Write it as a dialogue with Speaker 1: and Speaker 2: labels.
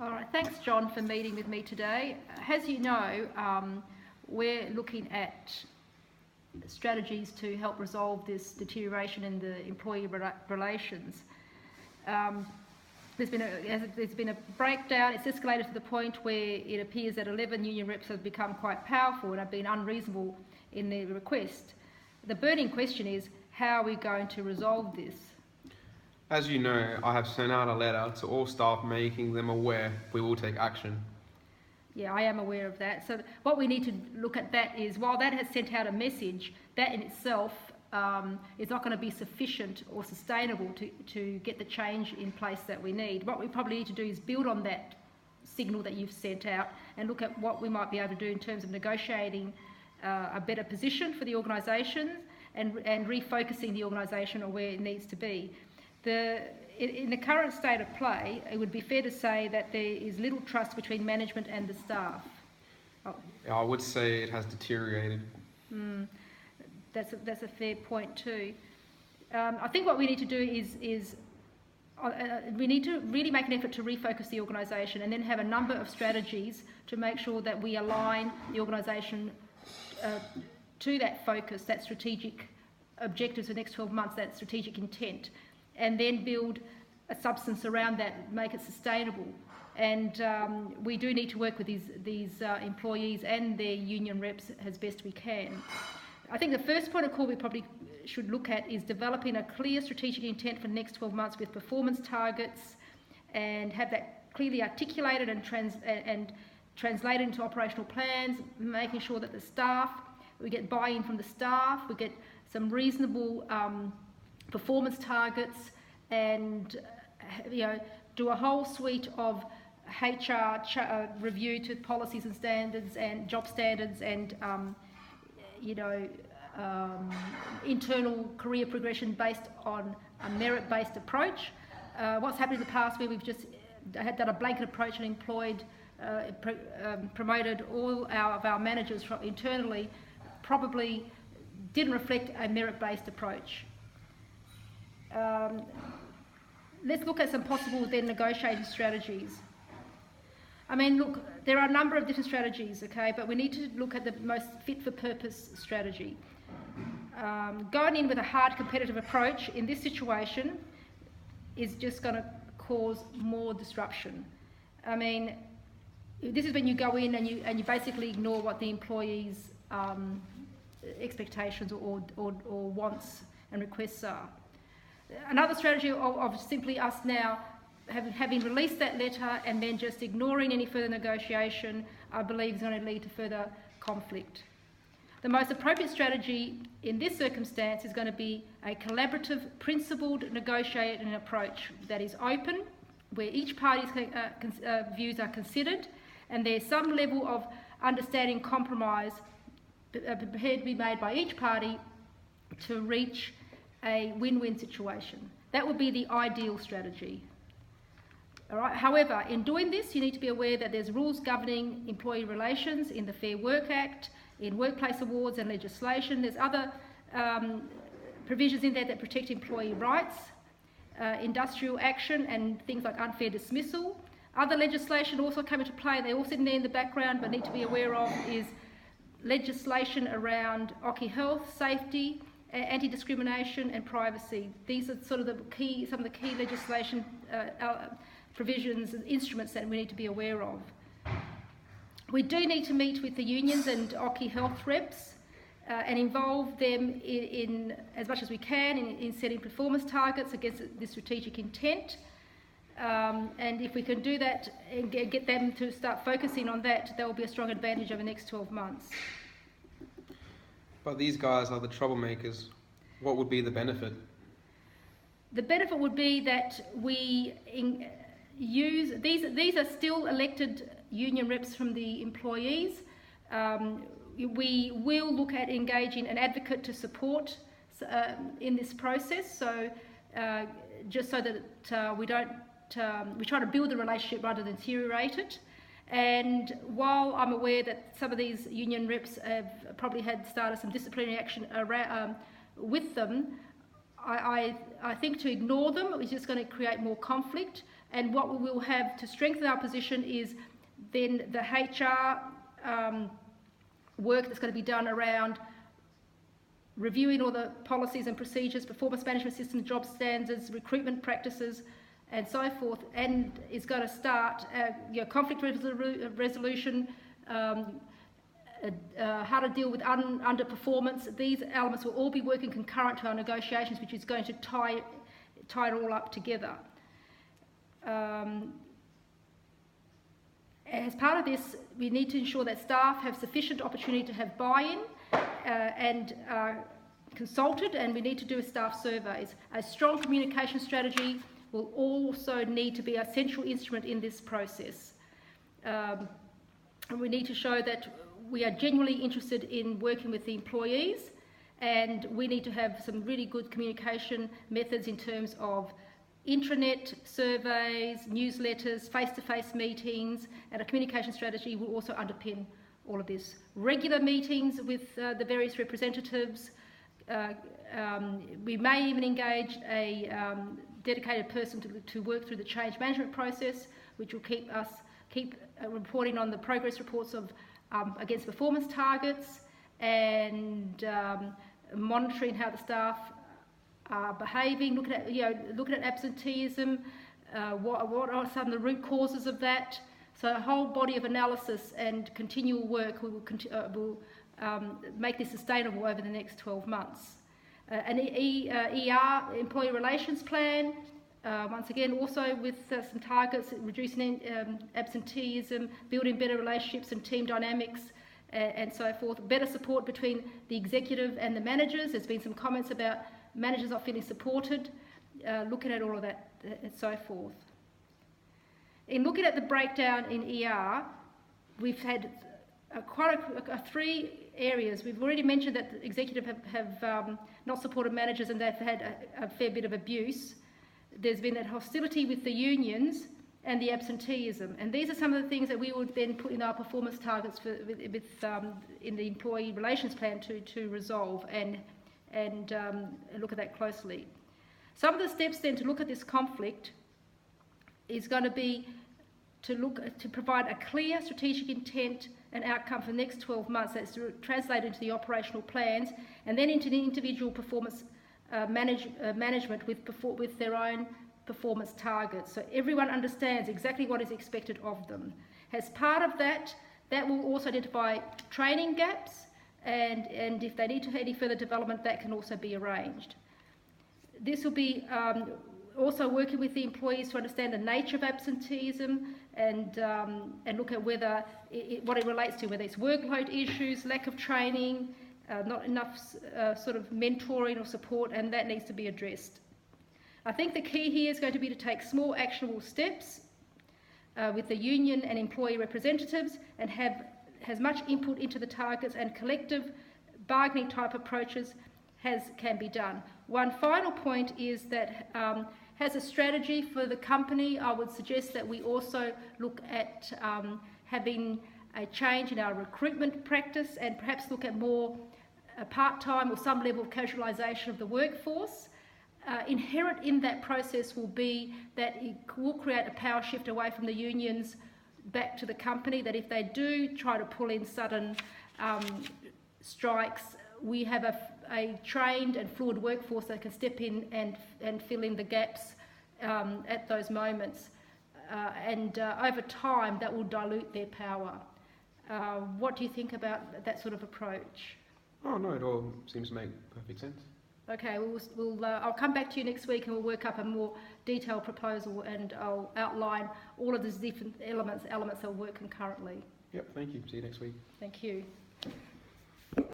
Speaker 1: All right, thanks John for meeting with me today. As you know, we're looking at strategies to help resolve this deterioration in the employee relations. There's been a breakdown. It's escalated to the point where it appears that 11 union reps have become quite powerful and have been unreasonable in their request. The burning question is, how are we going to resolve this?
Speaker 2: As you know, I have sent out a letter to all staff making them aware we will take action.
Speaker 1: Yeah, I am aware of that. So what we need to look at that is, while that has sent out a message, that in itself is not going to be sufficient or sustainable to get the change in place that we need. What we probably need to do is build on that signal that you've sent out and look at what we might be able to do in terms of negotiating a better position for the organisation and refocusing the organisation on where it needs to be. In the current state of play, it would be fair to say that there is little trust between management and the staff.
Speaker 2: I would say it has deteriorated.
Speaker 1: That's a fair point too. I think what we need to do is we need to really make an effort to refocus the organisation and then have a number of strategies to make sure that we align the organisation to that focus, that strategic objectives for the next 12 months, that strategic intent, and then build a substance around that, make it sustainable. And we do need to work with these employees and their union reps as best we can. I think the first point of call we probably should look at is developing a clear strategic intent for the next 12 months with performance targets, and have that clearly articulated and translated into operational plans, making sure that the staff, we get buy-in from the staff, we get some reasonable performance targets, and do a whole suite of HR review to policies and standards and job standards and internal career progression based on a merit-based approach. What's happened in the past, where we've just had done a blanket approach and promoted all of our managers from internally, probably didn't reflect a merit-based approach. Let's look at some possible then negotiating strategies. I mean, look, there are a number of different strategies, okay, but we need to look at the most fit-for-purpose strategy. Going in with a hard competitive approach in this situation is just going to cause more disruption. I mean, this is when you go in and you basically ignore what the employees' expectations or wants and requests are. Another strategy of simply us now having released that letter and then just ignoring any further negotiation, I believe is going to lead to further conflict. The most appropriate strategy in this circumstance is going to be a collaborative, principled negotiating approach that is open, where each party's views are considered, and there's some level of understanding compromise prepared to be made by each party to reach a win-win situation. That would be the ideal strategy. All right. However, in doing this, you need to be aware that there's rules governing employee relations in the Fair Work Act, in workplace awards and legislation. There's other provisions in there that protect employee rights, industrial action and things like unfair dismissal. Other legislation also come into play. They're all sitting there in the background, but need to be aware of is legislation around occupational health, safety, anti-discrimination and privacy. These are sort of some of the key legislation provisions and instruments that we need to be aware of. We do need to meet with the unions and occupational health reps and involve them in as much as we can in setting performance targets against the strategic intent. And if we can do that and get them to start focusing on that, there will be a strong advantage over the next 12 months.
Speaker 2: But these guys are the troublemakers. What would be the benefit?
Speaker 1: The benefit would be that we use these are still elected union reps from the employees. We will look at engaging an advocate to support in this process. So just so that we don't we try to build the relationship rather than deteriorate it. And while I'm aware that some of these union reps have probably started some disciplinary action around, with them, I think to ignore them is just going to create more conflict And what we will have to strengthen our position is then the HR work that's going to be done around reviewing all the policies and procedures, performance management systems, job standards, recruitment practices, and so forth, and is going to start conflict resolution, how to deal with underperformance. These elements will all be working concurrent to our negotiations, which is going to tie it all up together. As part of this, we need to ensure that staff have sufficient opportunity to have buy-in and consulted, and we need to do staff surveys. A strong communication strategy will also need to be a central instrument in this process. And we need to show that we are genuinely interested in working with the employees, and we need to have some really good communication methods in terms of intranet surveys, newsletters, face-to-face meetings, and a communication strategy will also underpin all of this. Regular meetings with the various representatives. We may even engage a dedicated person to work through the change management process, which will keep reporting on the progress reports of against performance targets, and monitoring how the staff are behaving, looking at absenteeism, what are some of the root causes of that. So a whole body of analysis and continual work will make this sustainable over the next 12 months. An ER, employee relations plan, once again also with some targets, reducing absenteeism, building better relationships and team dynamics, and so forth. Better support between the executive and the managers. There's been some comments about managers not feeling supported, looking at all of that and so forth. In looking at the breakdown in ER, we've had quite three areas. We've already mentioned that the executive have not supported managers, and they've had a fair bit of abuse. There's been that hostility with the unions and the absenteeism, and these are some of the things that we would then put in our performance targets in the employee relations plan to resolve and look at that closely. Some of the steps then to look at this conflict is going to be to provide a clear strategic intent and outcome for the next 12 months that's translated into the operational plans, and then into the individual performance management with their own performance targets, so everyone understands exactly what is expected of them. As part of that will also identify training gaps, and if they need to have any further development, that can also be arranged. This will be also working with the employees to understand the nature of absenteeism and look at whether what it relates to, whether it's workload issues, lack of training, not enough sort of mentoring or support, and that needs to be addressed. I think the key here is going to be to take small actionable steps with the union and employee representatives, and have as much input into the targets and collective bargaining type approaches can be done. One final point is that as a strategy for the company, I would suggest that we also look at having a change in our recruitment practice, and perhaps look at more part-time or some level of casualisation of the workforce. Inherent in that process will be that it will create a power shift away from the unions back to the company, that if they do try to pull in sudden strikes, we have a trained and fluid workforce that can step in and fill in the gaps at those moments. And over time, that will dilute their power. What do you think about that sort of approach?
Speaker 2: Oh, no, it all seems to make perfect sense. Okay,
Speaker 1: I'll come back to you next week, and we'll work up a more detailed proposal, and I'll outline all of these different elements that will work concurrently.
Speaker 2: Yep, thank you. See you next week.
Speaker 1: Thank you.